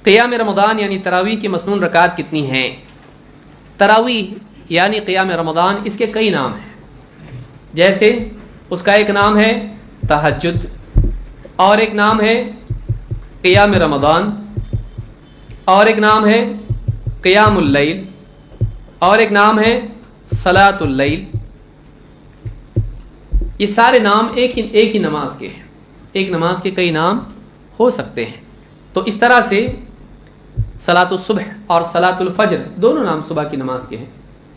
क़ियाम रमज़ान यानी तरावीह की मसनून रकात कितनी हैं? तरावीह यानी क़ियाम रमज़ान, इसके कई नाम हैं। जैसे उसका एक नाम है तहज्जुद, और एक नाम है क़ियाम रमज़ान, और एक नाम है क़ियामुल लैल, और एक नाम है सलातुल लैल। ये सारे नाम एक ही नमाज के हैं। एक नमाज के कई नाम हो सकते हैं। तो इस तरह से सलातुल सुबह और सलातुल फज्र दोनों नाम सुबह की नमाज के हैं।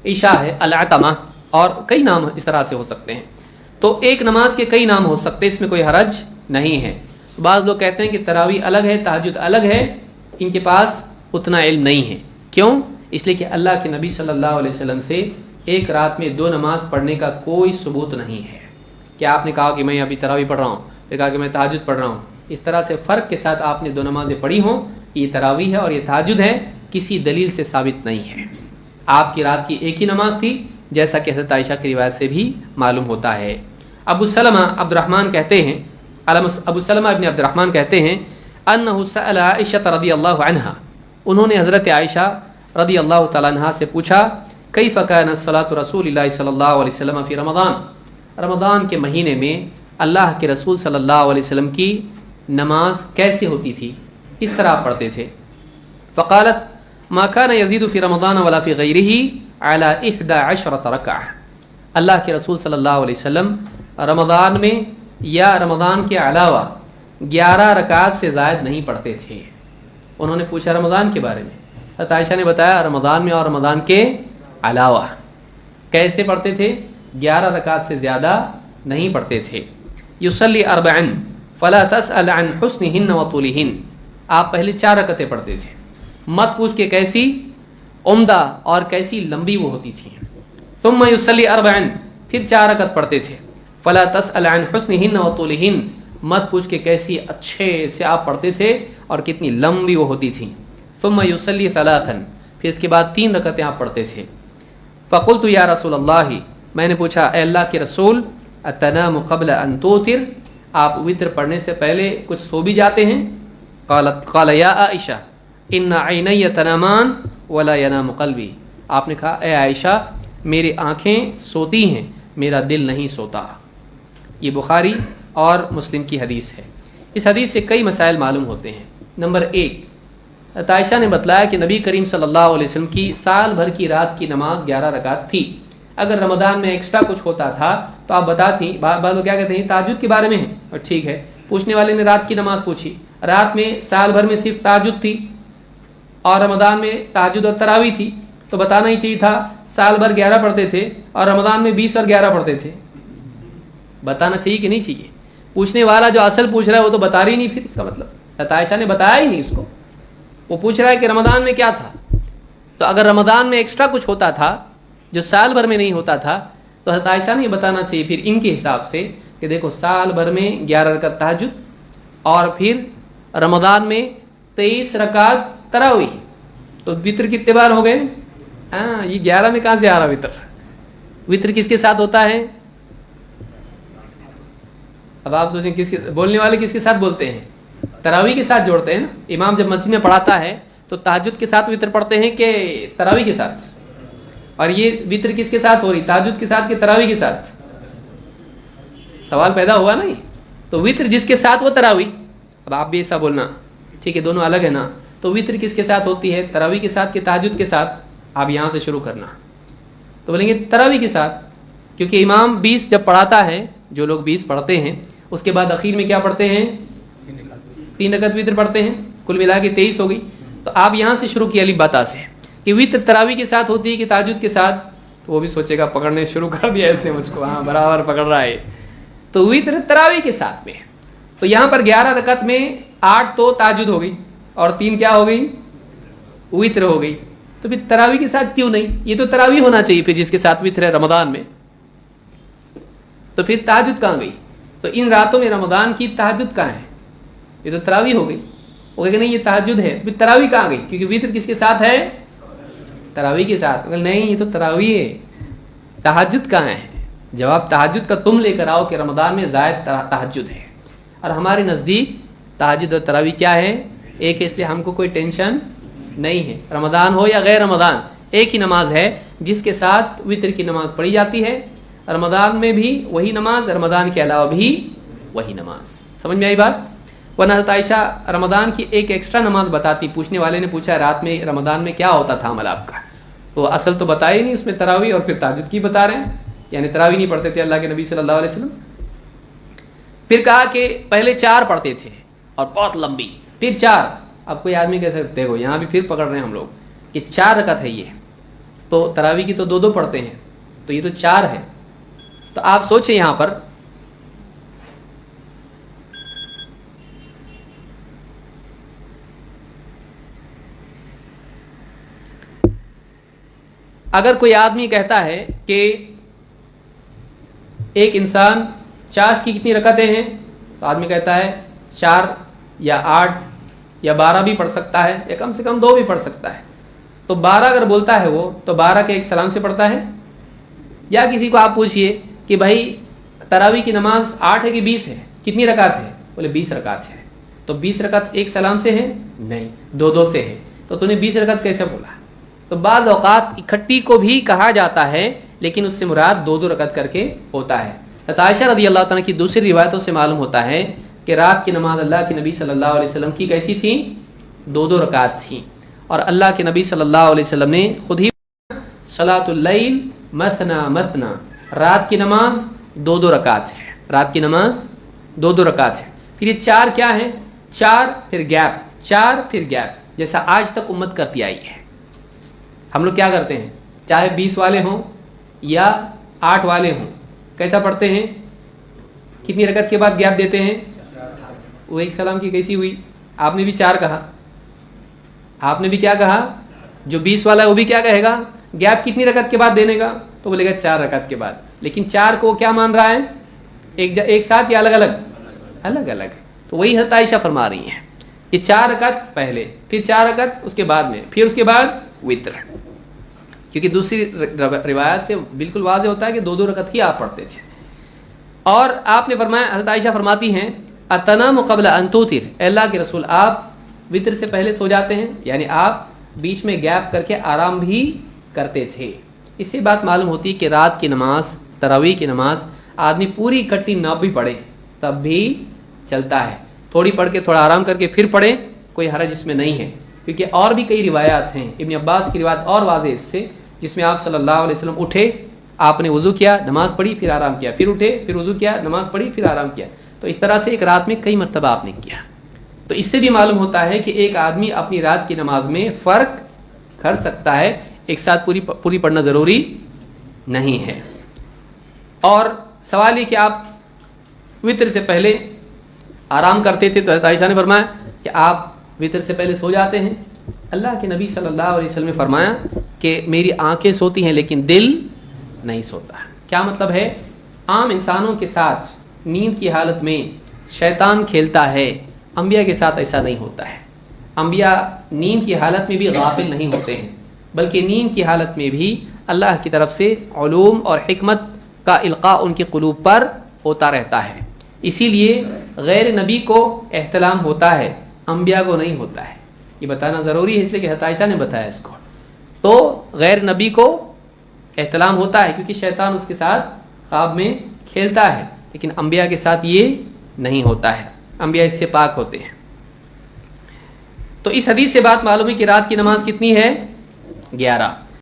ईशा है, अल-अतमा, और कई नाम इस तरह से हो सकते हैं। तो एक नमाज के कई नाम हो सकते हैं, इसमें कोई हरज नहीं है। बाज़ लोग कहते हैं कि तरावीह अलग है, तहज्जुद अलग है, इनके पास उतना इल्म नहीं है। क्यों? इसलिए कि अल्लाह के नबी सल्लल्लाहु अलैहि वसल्लम से एक रात में 2 नमाज पढ़ने का कोई सबूत नहीं है। क्या आपने कहा कि मैं अभी तरावीह पढ़ रहा हूँ, फिर कहा कि मैं तहज्जुद पढ़ रहा हूँ, इस तरह से फ़र्क के साथ आपने 2 नमाज़ें पढ़ी हों, ये तरावीह है और ये तहज्जुद है, किसी दलील से साबित नहीं है। आपकी रात की एक ही नमाज थी, जैसा कि हज़रत आयशा की रिवायत से भी मालूम होता है। अबू सलमा अब्दुर्रहमान कहते हैं, अबू सलमा इब्न अब्दुर्रहमान कहते हैं, अन्नहु सअला आयशा रज़ियल्लाहु अन्हा, उन्होंने हज़रत आयशा रज़ियल्लाहु तआला अन्हा से पूछा, कैफ़ कान सलातु रसूलिल्लाहि सल्लल्लाहु अलैहि वसल्लम फ़ी रमज़ान, रमज़ान के महीने में अल्लाह के रसूल सल्लल्लाहु अलैहि वसल्लम की नमाज कैसे होती थी, किस तरह आप पढ़ते थे? फ़क़ालत मा कान यज़ीदु फ़ी रमज़ान वला फ़ी गैरिही अला 11 रकअह, अल्लाह के रसूल सल्लल्लाहु अलैहि वसल्लम रमज़ान में या रमज़ान के अलावा 11 रकात से ज़ायद नहीं पढ़ते थे। उन्होंने पूछा रमज़ान के बारे में, हज़रत आयशा ने बताया रमज़ान में और रमज़ान के अलावा कैसे पढ़ते थे, 11 रकात से ज़्यादा नहीं पढ़ते थे। युसल्ली अर्बअन फला तसअल अन हुस्निहिन व तुलिहिन, आप पहले 4 रकतें पढ़ते थे, मत पूछ के कैसी उम्दा और कैसी लंबी वो होती थी। सुम्मा युसल्ली अर्बअन, फिर 4 रकत पढ़ते थे, फला तसअल अन हुस्निहिन व तुलिहिन, मत पूछ के कैसी अच्छे से आप पढ़ते थे और कितनी लंबी वो होती थी। सुम्मा युसल्ली सलासन, फिर इसके बाद 3 रकतें आप पढ़ते थे। फ़क़ुल्तु या रसूलल्लाह, मैंने पूछा ए अल्लाह के रसूल, अतनामु क़ब्ल अन तूतिर, आप वित्र पढ़ने से पहले कुछ सो भी जाते हैं? क़ाल या आयशा इन्ना ऐनैया तनामान वला यनामु क़ल्बी, आपने कहा ए आयशा, मेरी आँखें सोती हैं, मेरा दिल नहीं सोता। ये बुखारी और मुस्लिम की हदीस है। इस हदीस से कई मसाइल मालूम होते हैं। नंबर 1, आयशा ने बतलाया कि नबी करीम सल्लल्लाहु अलैहि वसल्लम की साल भर की रात की नमाज 11 रकात थी। अगर रमज़ान में एक्स्ट्रा कुछ होता था तो आप बताती, बाद लोग क्या कहते हैं तहज्जुद के बारे में है, और ठीक है, पूछने वाले ने रात की नमाज पूछी, रात में साल भर में सिर्फ तहज्जुद थी और रमज़ान में तहज्जुद और तरावी थी, तो बताना ही चाहिए था साल भर 11 पढ़ते थे और रमज़ान में 20 और 11 पढ़ते थे। बताना चाहिए कि नहीं चाहिए? पूछने वाला जो असल पूछ रहा है वो तो बता रही नहीं, फिर इसका मतलब आयशा ने बताया ही नहीं उसको। वो पूछ रहा है कि रमज़ान में क्या था, तो अगर रमज़ान में एक्स्ट्रा कुछ होता था जो साल भर में नहीं होता था तो हज़रत आयशा ने बताना चाहिए फिर इनके हिसाब से कि देखो साल भर में 11 रकात तहज्जुद और फिर रमज़ान में 23 रकात तरावी, तो वित्र कितने बार हो गए? हाँ, ये 11 में कहाँ से आ रहा वित्र? वित्र किसके साथ होता है? अब आप सोचें किसके बोलने वाले किसके साथ बोलते हैं? तरावी के साथ जोड़ते हैं ना। इमाम जब मस्जिद में पढ़ाता है तो तहज्जुद के साथ वित्र पढ़ते हैं कि तरावी के साथ? और ये वित्र किसके साथ हो रही, तहज्जुद के साथ कि तरावी के साथ? सवाल पैदा हुआ ना ये। तो वित्र जिसके साथ वो तरावी। अब आप भी ऐसा बोलना, ठीक है, दोनों अलग है ना। तो वित्र किसके साथ होती है, तरावी के साथ कि तहज्जुद के साथ? आप यहाँ से शुरू करना, तो बोलेंगे तरावी के साथ, क्योंकि इमाम 20 जब पढ़ाता है, जो लोग 20 पढ़ते हैं, उसके बाद आखिर में क्या पढ़ते हैं? 3 रकात वित्र पढ़ते हैं, कुल मिला के 23 हो गई। तो आप यहाँ से शुरू किया अलिबता से कि वित्र तरावी के साथ होती है कि तहज्जुद के साथ, तो वो भी सोचेगा पकड़ने शुरू कर दिया इसने मुझको, हाँ बराबर पकड़ रहा है। तो वित्र तरावी के साथ में, तो यहाँ पर 11 रकात में 8 तो तहज्जुद हो गई और 3 क्या हो गई? वित्र हो गई। तो फिर तरावी के साथ क्यों नहीं? ये तो तरावी होना चाहिए फिर जिसके साथ वित्र है रमज़ान में, तो फिर तहज्जुद कहाँ गई? तो इन रातों में रमज़ान की तहज्जुद कहाँ है? ये तो तरावी हो गई। वो कहेगा नहीं ये तहज्जुद है, तो फिर तरावी कहाँ गई? क्योंकि वित्र किसके साथ है? तरावी के साथ। नहीं, ये तो तरावी है, तहज्जुद कहाँ है? जवाब तहज्जुद का तुम लेकर आओ कि रमज़ान में ज़ायद तहज्जुद है। और हमारे नज़दीक तहज्जुद और तरावी क्या है? एक है इसलिए हमको कोई टेंशन नहीं है। रमज़ान हो या गैर रमज़ान, एक ही नमाज है जिसके साथ वितर की नमाज पढ़ी जाती है। रमज़ान में भी वही नमाज, रमज़ान के अलावा भी वही नमाज। समझ में आई बात? वरना हज़रत आयशा रमज़ान की एक एक्स्ट्रा नमाज बताती। पूछने वाले ने पूछा रात में रमज़ान में क्या होता था अमल आपका, तो असल तो बताया ही नहीं, उसमें तरावी और फिर ताजुद की बता रहे हैं, यानी तरावी नहीं पढ़ते थे अल्लाह के नबी सल्लल्लाहु अलैहि वसल्लम। फिर कहा कि पहले 4 पढ़ते थे और बहुत लंबी, फिर 4। अब कोई आदमी कह सकते हो, यहाँ भी फिर पकड़ रहे हैं हम लोग कि 4 रकात है ये, तो तरावी की तो 2-2 पढ़ते हैं, तो ये तो 4 है। तो आप सोचें यहाँ पर अगर कोई आदमी कहता है कि एक इंसान चाश की कितनी रकतें हैं, तो आदमी कहता है 4 या 8 या 12 भी पढ़ सकता है, या कम से कम 2 भी पढ़ सकता है। तो 12 अगर बोलता है वो, तो 12 के एक सलाम से पढ़ता है। या किसी को आप पूछिए कि भाई तरावी की नमाज 8 है कि 20 है, कितनी रकात है, बोले 20 रकात है। तो 20 रकात एक सलाम से है? नहीं, 2-2 से है। तो तूने 20 रकात कैसे बोला? तो बाज़ औक़ात इकट्ठी को भी कहा जाता है, लेकिन उससे मुराद 2-2 रकात करके होता है। हज़रत आयशा रज़ियल्लाहु तआला की दूसरी रिवायतों से मालूम होता है कि रात की नमाज अल्लाह के नबी सल्लल्लाहु अलैहि वसल्लम की कैसी थी? 2-2 रकात थी। और अल्लाह के नबी सल्लल्लाहु अलैहि वसल्लम ने खुद ही सलातुल लैल मसना मसना, रात की नमाज 2-2 रकात है, रात की नमाज 2-2 रकात है। फिर ये 4 क्या है? 4 फिर गैप, 4 फिर गैप, जैसा आज तक उम्मत करती आई है। हम लोग क्या करते हैं, चाहे 20 वाले हों या 8 वाले हों, कैसा पढ़ते हैं? कितनी रकत के बाद गैप देते हैं? वो एक सलाम की कैसी हुई? आपने भी 4 कहा, आपने भी क्या कहा? जो 20 वाला है वो भी क्या कहेगा? गैप कितनी रकत के बाद देने का? तो बोलेगा 4 रकत के बाद। लेकिन 4 को क्या मान रहा है? एक साथ या अलग अलग? अलग अलग। तो वही हज़रत आयशा फरमा रही हैं कि 4 रकत पहले, फिर 4 रकत उसके बाद में, फिर उसके बाद वित्र। क्योंकि दूसरी रिवायत से बिल्कुल वाज़ेह होता है कि 2-2 रकत ही आप पढ़ते थे। और आपने फरमाया, हज़रत आयशा फरमाती हैं, अतनामु क़ब्ल अन तुतिर, अल्लाह के रसूल आप वित्र से पहले सो जाते हैं, यानी आप बीच में गैप करके आराम भी करते थे। इससे बात मालूम होती है कि रात की नमाज, तरावी की नमाज आदमी पूरी इकट्ठी ना भी पढ़े तब भी चलता है, थोड़ी पढ़ के थोड़ा आराम करके फिर पढ़े, कोई हरज इसमें नहीं है। क्योंकि और भी कई रिवायात हैं, इब्न अब्बास की रिवायत और वाज़ेह इससे, जिसमें आप सल्लल्लाहु अलैहि वसल्लम उठे, आपने वज़ू किया, नमाज़ पढ़ी, फिर आराम किया, फिर उठे, फिर वज़ू किया, नमाज़ पढ़ी, फिर आराम किया। तो इस तरह से एक रात में कई मरतबा आपने किया। तो इससे भी मालूम होता है कि एक आदमी अपनी रात की नमाज में फ़र्क कर सकता है, एक साथ पूरी पढ़ना ज़रूरी नहीं है। और सवाल ये कि आप वित्र से पहले आराम करते थे, तो हज़रत आयशा ने फरमाया कि आप वित्र से पहले सो जाते हैं। अल्लाह के नबी सल्लल्लाहु अलैहि वसल्लम ने फरमाया कि मेरी आंखें सोती हैं लेकिन दिल नहीं सोता। क्या मतलब है? आम इंसानों के साथ नींद की हालत में शैतान खेलता है, अंबिया के साथ ऐसा नहीं होता है। अंबिया नींद की हालत में भी गाफिल नहीं होते हैं, बल्कि नींद की हालत में भी अल्लाह की तरफ से उलूम और हिकमत का इल्क़ा उनके क़ुलूब पर होता रहता है। इसीलिए गैर नबी को एहतलाम होता है, अंबिया को नहीं होता है। ये बताना ज़रूरी है, इसलिए कि हज़रत आयशा ने बताया इसको। तो गैर नबी को एहतलाम होता है क्योंकि शैतान उसके साथ ख्वाब में खेलता है, लेकिन अंबिया के साथ ये नहीं होता है, अंबिया इससे पाक होते हैं। तो इस हदीस से बात मालूम है कि रात की नमाज कितनी है? 11।